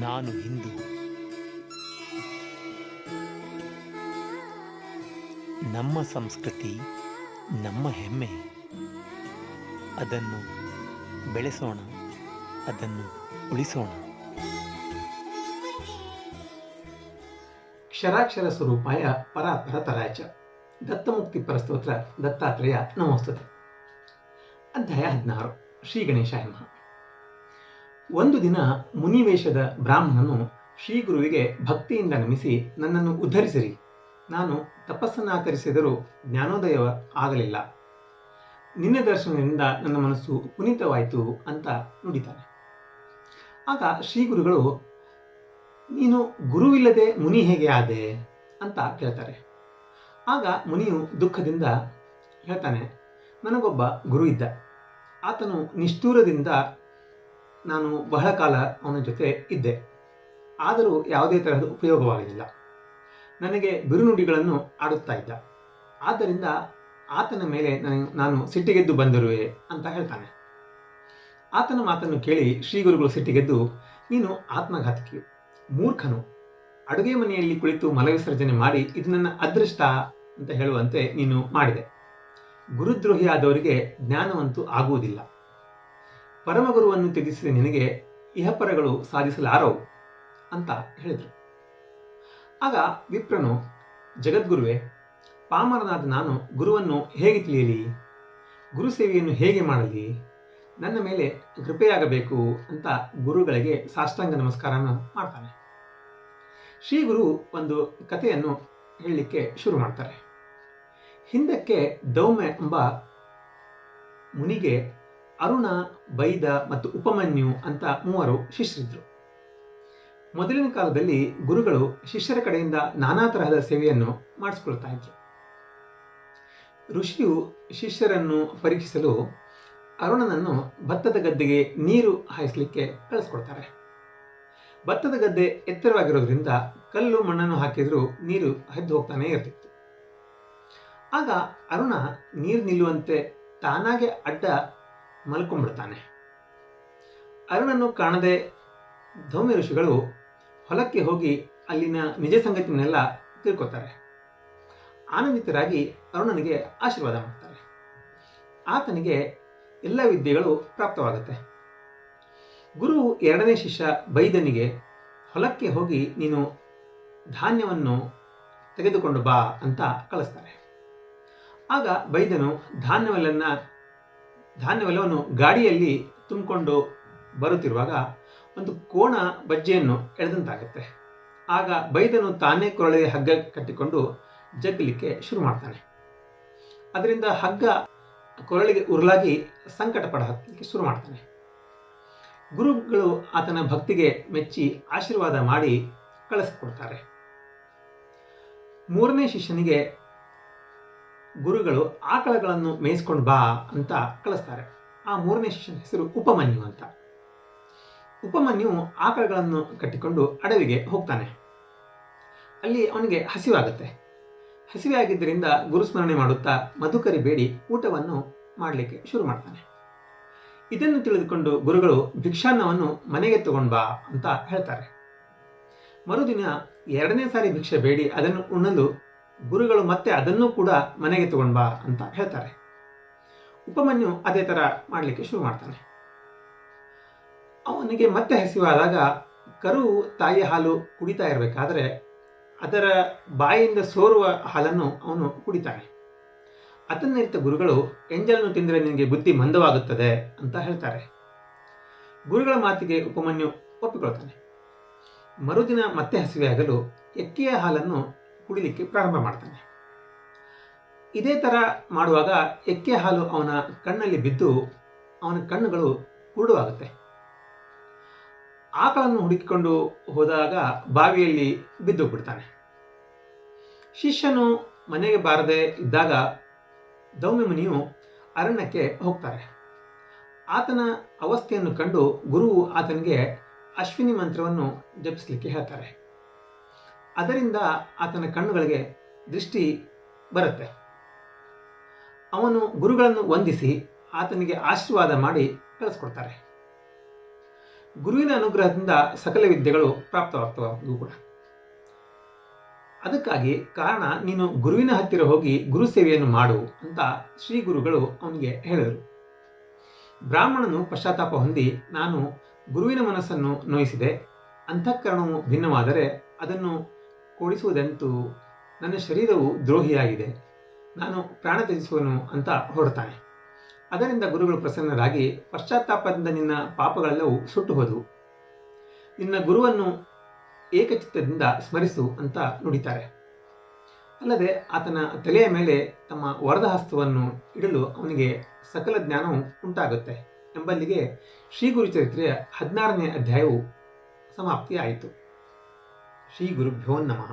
ನಾನು ಹಿಂದೂ. ನಮ್ಮ ಸಂಸ್ಕೃತಿ ನಮ್ಮ ಹೆಮ್ಮೆ. ಅದನ್ನು ಬೆಳೆಸೋಣ, ಅದನ್ನು ಉಳಿಸೋಣ. ಕ್ಷರಾಕ್ಷರ ಸ್ವರೂಪಾಯ ಪರಾತ್ಪರ ತರಾಯ ಚ ದತ್ತಮುಕ್ತಿ ಪರಸ್ತೋತ್ರ ದತ್ತಾತ್ರೇಯ ನಮೋಸ್ತುತೆ. ಅಧ್ಯಾಯ 16. ಶ್ರೀ ಗಣೇಶಾಯ ನಮಃ. ಒಂದು ದಿನ ಮುನಿವೇಷದ ಬ್ರಾಹ್ಮಣನು ಶ್ರೀ ಗುರುವಿಗೆ ಭಕ್ತಿಯಿಂದ ನಮಿಸಿ, ನನ್ನನ್ನು ಉದ್ಧರಿಸಿರಿ, ನಾನು ತಪಸ್ಸನ್ನಾಚರಿಸಿದರೂ ಜ್ಞಾನೋದಯ ಆಗಲಿಲ್ಲ. ನಿನ್ನ ದರ್ಶನದಿಂದ ನನ್ನ ಮನಸ್ಸು ಪುನೀತವಾಯಿತು ಅಂತ ನುಡಿತಾನೆ. ಆಗ ಶ್ರೀ ಗುರುಗಳು, ನೀನು ಗುರುವಿಲ್ಲದೆ ಮುನಿ ಹೇಗೆ ಆದೆ ಅಂತ ಕೇಳ್ತಾರೆ. ಆಗ ಮುನಿಯು ದುಃಖದಿಂದ ಹೇಳ್ತಾನೆ, ನನಗೊಬ್ಬ ಗುರು ಇದ್ದ. ಆತನು ನಿಷ್ಠೂರದಿಂದ ನಾನು ಬಹಳ ಕಾಲ ಅವನ ಜೊತೆ ಇದ್ದೆ. ಆದರೂ ಯಾವುದೇ ತರಹದ ಉಪಯೋಗವಾಗಲಿಲ್ಲ. ನನಗೆ ಬಿರುನುಡಿಗಳನ್ನು ಆಡುತ್ತಾ ಇದ್ದ. ಆದ್ದರಿಂದ ಆತನ ಮೇಲೆ ನಾನು ಸಿಟ್ಟಿಗೆದ್ದು ಬಂದಿರುವೆ ಅಂತ ಹೇಳ್ತಾನೆ. ಆತನ ಮಾತನ್ನು ಕೇಳಿ ಶ್ರೀ ಗುರುಗಳು ಸಿಟ್ಟಿಗೆದ್ದು, ನೀನು ಆತ್ಮಘಾತಕಿಯು, ಮೂರ್ಖನು, ಅಡುಗೆ ಮನೆಯಲ್ಲಿ ಕುಳಿತು ಮಲವಿಸರ್ಜನೆ ಮಾಡಿ ಇದು ನನ್ನ ಅದೃಷ್ಟ ಅಂತ ಹೇಳುವಂತೆ ನೀನು ಮಾಡಿದೆ. ಗುರುದ್ರೋಹಿಯಾದವರಿಗೆ ಜ್ಞಾನವಂತೂ ಆಗುವುದಿಲ್ಲ. ಪರಮಗುರುವನ್ನು ತ್ಯಜಿಸಿದ ನಿನಗೆ ಇಹಪರಗಳು ಸಾಧಿಸಲಾರವು ಅಂತ ಹೇಳಿದರು. ಆಗ ವಿಪ್ರನು, ಜಗದ್ಗುರುವೇ, ಪಾಮರನಾದ ನಾನು ಗುರುವನ್ನು ಹೇಗೆ ತಿಳಿಯಲಿ? ಗುರು ಸೇವೆಯನ್ನು ಹೇಗೆ ಮಾಡಲಿ? ನನ್ನ ಮೇಲೆ ಕೃಪೆಯಾಗಬೇಕು ಅಂತ ಗುರುಗಳಿಗೆ ಸಾಷ್ಟಾಂಗ ನಮಸ್ಕಾರನ ಮಾಡ್ತಾನೆ. ಶ್ರೀ ಗುರು ಒಂದು ಕಥೆಯನ್ನು ಹೇಳಲಿಕ್ಕೆ ಶುರು ಮಾಡ್ತಾರೆ. ಹಿಂದಕ್ಕೆ ದೌಮ್ಯ ಎಂಬ ಮುನಿಗೆ ಅರುಣ, ಬೈದ ಮತ್ತು ಉಪಮನ್ಯು ಅಂತ 3 ಶಿಷ್ಯರಿದ್ದರು. ಮೊದಲಿನ ಕಾಲದಲ್ಲಿ ಗುರುಗಳು ಶಿಷ್ಯರ ಕಡೆಯಿಂದ ನಾನಾ ತರಹದ ಸೇವೆಯನ್ನು ಮಾಡಿಸ್ಕೊಳ್ತಾ ಇದ್ರು. ಋಷಿಯು ಶಿಷ್ಯರನ್ನು ಪರೀಕ್ಷಿಸಲು ಅರುಣನನ್ನು ಭತ್ತದ ಗದ್ದೆಗೆ ನೀರು ಹಾಯಿಸಲಿಕ್ಕೆ ಕಳಿಸ್ಕೊಡ್ತಾರೆ. ಭತ್ತದ ಗದ್ದೆ ಎತ್ತರವಾಗಿರೋದ್ರಿಂದ ಕಲ್ಲು ಮಣ್ಣನ್ನು ಹಾಕಿದರೂ ನೀರು ಹರಿದು ಹೋಗ್ತಾನೆ ಇರ್ತಿತ್ತು. ಆಗ ಅರುಣ ನೀರು ನಿಲ್ಲುವಂತೆ ತಾನಾಗೆ ಅಡ್ಡ ಮಲ್ಕೊಂಡ್ಬಿಡ್ತಾನೆ. ಅರುಣನ್ನು ಕಾಣದೆ ಧೌಮ್ಯ ಋಷಿಗಳು ಹೊಲಕ್ಕೆ ಹೋಗಿ ಅಲ್ಲಿನ ನಿಜ ಸಂಗತಿಯನ್ನೆಲ್ಲ ತಿಳ್ಕೊತಾರೆ. ಆನಂದಿತರಾಗಿ ಅರುಣನಿಗೆ ಆಶೀರ್ವಾದ ಮಾಡ್ತಾರೆ. ಆತನಿಗೆ ಎಲ್ಲ ವಿದ್ಯೆಗಳು ಪ್ರಾಪ್ತವಾಗುತ್ತೆ. ಗುರು 2ನೇ ಶಿಷ್ಯ ಬೈದನಿಗೆ ಹೊಲಕ್ಕೆ ಹೋಗಿ ನೀನು ಧಾನ್ಯವನ್ನು ತೆಗೆದುಕೊಂಡು ಬಾ ಅಂತ ಕಳಿಸ್ತಾರೆ. ಆಗ ಬೈದನು ಧಾನ್ಯವೆಲ್ಲವನ್ನು ಗಾಡಿಯಲ್ಲಿ ತುಂಬಿಕೊಂಡು ಬರುತ್ತಿರುವಾಗ ಒಂದು ಕೋಣ ಬಜ್ಜೆಯನ್ನು ಎಳೆದಂತಾಗುತ್ತೆ. ಆಗ ಬೈದನು ತಾನೇ ಕೊರಳಿಗೆ ಹಗ್ಗ ಕಟ್ಟಿಕೊಂಡು ಜಗ್ಗಲಿಕ್ಕೆ ಶುರು ಮಾಡ್ತಾನೆ. ಅದರಿಂದ ಹಗ್ಗ ಕೊರಳಿಗೆ ಉರುಳಾಗಿ ಸಂಕಟ ಪಡಲಿಕ್ಕೆ ಶುರು ಮಾಡ್ತಾನೆ. ಗುರುಗಳು ಆತನ ಭಕ್ತಿಗೆ ಮೆಚ್ಚಿ ಆಶೀರ್ವಾದ ಮಾಡಿ ಕಳಿಸ್ಕೊಡ್ತಾರೆ. 3ನೇ ಶಿಷ್ಯನಿಗೆ ಗುರುಗಳು ಆಕಳಗಳನ್ನು ಮೇಯಿಸ್ಕೊಂಡು ಬಾ ಅಂತ ಕಳಿಸ್ತಾರೆ. ಆ 3ನೇ ಶಿಷ್ಯನ ಹೆಸರು ಉಪಮನ್ಯು ಅಂತ. ಉಪಮನ್ಯು ಆಕಳಗಳನ್ನು ಕಟ್ಟಿಕೊಂಡು ಅಡವಿಗೆ ಹೋಗ್ತಾನೆ. ಅಲ್ಲಿ ಅವನಿಗೆ ಹಸಿವಾಗುತ್ತೆ. ಹಸಿವೆ ಆಗಿದ್ದರಿಂದ ಗುರುಸ್ಮರಣೆ ಮಾಡುತ್ತಾ ಮಧುಕರಿ ಬೇಡಿ ಊಟವನ್ನು ಮಾಡಲಿಕ್ಕೆ ಶುರು ಮಾಡ್ತಾನೆ. ಇದನ್ನು ತಿಳಿದುಕೊಂಡು ಗುರುಗಳು ಭಿಕ್ಷಾನ್ನವನ್ನು ಮನೆಗೆ ತಗೊಂಡು ಬಾ ಅಂತ ಹೇಳ್ತಾರೆ. ಮರುದಿನ 2ನೇ ಸಾರಿ ಭಿಕ್ಷೆ ಬೇಡಿ ಅದನ್ನು ಉಣ್ಣಲು ಗುರುಗಳು ಮತ್ತೆ ಅದನ್ನು ಕೂಡ ಮನೆಗೆ ತಗೊಂಡು ಬಾ ಅಂತ ಹೇಳ್ತಾರೆ. ಉಪಮನ್ಯು ಅದೇ ಥರ ಮಾಡಲಿಕ್ಕೆ ಶುರು ಮಾಡ್ತಾನೆ. ಅವನಿಗೆ ಮತ್ತೆ ಹಸಿವಾದಾಗ ಕರು ತಾಯಿಯ ಹಾಲು ಕುಡಿತಾ ಇರಬೇಕಾದ್ರೆ ಅದರ ಬಾಯಿಯಿಂದ ಸೋರುವ ಹಾಲನ್ನು ಅವನು ಕುಡಿತಾನೆ. ಅದನ್ನರಿತ ಗುರುಗಳು, ಎಂಜಲನ್ನು ತಿಂದರೆ ನಿನಗೆ ಬುದ್ಧಿ ಮಂದವಾಗುತ್ತದೆ ಅಂತ ಹೇಳ್ತಾರೆ. ಗುರುಗಳ ಮಾತಿಗೆ ಉಪಮನ್ಯು ಒಪ್ಪಿಕೊಳ್ತಾನೆ. ಮರುದಿನ ಮತ್ತೆ ಹಸಿವೆಯಾಗಲು ಎಕ್ಕೆಯ ಹಾಲನ್ನು ಕುಡಿಲಿಕ್ಕೆ ಪ್ರಾರಂಭ ಮಾಡ್ತಾನೆ. ಇದೇ ಥರ ಮಾಡುವಾಗ ಎಕ್ಕೆ ಹಾಲು ಅವನ ಕಣ್ಣಲ್ಲಿ ಬಿದ್ದು ಅವನ ಕಣ್ಣುಗಳು ಕುರುಡವಾಗುತ್ತೆ. ಆಕಳನ್ನು ಹುಡುಕಿಕೊಂಡು ಹೋದಾಗ ಬಾವಿಯಲ್ಲಿ ಬಿದ್ದು ಬಿಡ್ತಾನೆ. ಶಿಷ್ಯನು ಮನೆಗೆ ಬಾರದೆ ಇದ್ದಾಗ ದೌಮ್ಯ ಮುನಿಯು ಅರಣ್ಯಕ್ಕೆ ಹೋಗ್ತಾರೆ. ಆತನ ಅವಸ್ಥೆಯನ್ನು ಕಂಡು ಗುರುವು ಆತನಿಗೆ ಅಶ್ವಿನಿ ಮಂತ್ರವನ್ನು ಜಪಿಸಲಿಕ್ಕೆ ಹೇಳ್ತಾರೆ. ಅದರಿಂದ ಆತನ ಕಣ್ಣುಗಳಿಗೆ ದೃಷ್ಟಿ ಬರುತ್ತೆ. ಅವನು ಗುರುಗಳನ್ನು ವಂದಿಸಿ ಆತನಿಗೆ ಆಶೀರ್ವಾದ ಮಾಡಿ ಕಳಿಸ್ಕೊಡ್ತಾರೆ. ಗುರುವಿನ ಅನುಗ್ರಹದಿಂದ ಸಕಲ ವಿದ್ಯೆಗಳು ಪ್ರಾಪ್ತವಾಗ್ತವು ಕೂಡ. ಅದಕ್ಕಾಗಿ ಕಾರಣ ನೀನು ಗುರುವಿನ ಹತ್ತಿರ ಹೋಗಿ ಗುರು ಸೇವೆಯನ್ನು ಮಾಡು ಅಂತ ಶ್ರೀ ಗುರುಗಳು ಅವನಿಗೆ ಹೇಳಿದರು. ಬ್ರಾಹ್ಮಣನು ಪಶ್ಚಾತ್ತಾಪ ಹೊಂದಿ, ನಾನು ಗುರುವಿನ ಮನಸ್ಸನ್ನು ನೋಯಿಸಿದೆ, ಅಂತಃಕರಣವು ಭಿನ್ನವಾದರೆ ಅದನ್ನು ಕೊಡಿಸುವುದೆಂತೂ, ನನ್ನ ಶರೀರವು ದ್ರೋಹಿಯಾಗಿದೆ, ನಾನು ಪ್ರಾಣ ತ್ಯಜಿಸುವನು ಅಂತ ಹೊರಡ್ತಾನೆ. ಅದರಿಂದ ಗುರುಗಳು ಪ್ರಸನ್ನರಾಗಿ, ಪಶ್ಚಾತ್ತಾಪದಿಂದ ನಿನ್ನ ಪಾಪಗಳೆಲ್ಲವೂ ಸುಟ್ಟು ಹೋದವು, ನಿನ್ನ ಗುರುವನ್ನು ಏಕಚಿತ್ತದಿಂದ ಸ್ಮರಿಸು ಅಂತ ನುಡಿತಾರೆ. ಅಲ್ಲದೆ ಆತನ ತಲೆಯ ಮೇಲೆ ತಮ್ಮ ವರದ ಹಸ್ತವನ್ನು ಇಡಲು ಅವನಿಗೆ ಸಕಲ ಜ್ಞಾನವು ಉಂಟಾಗುತ್ತೆ ಎಂಬಲ್ಲಿಗೆ ಶ್ರೀ ಗುರುಚರಿತ್ರೆಯ 16ನೇ ಅಧ್ಯಾಯವು ಸಮಾಪ್ತಿಯಾಯಿತು. ಶ್ರೀ ಗುರುಭ್ಯೋ ನಮಃ.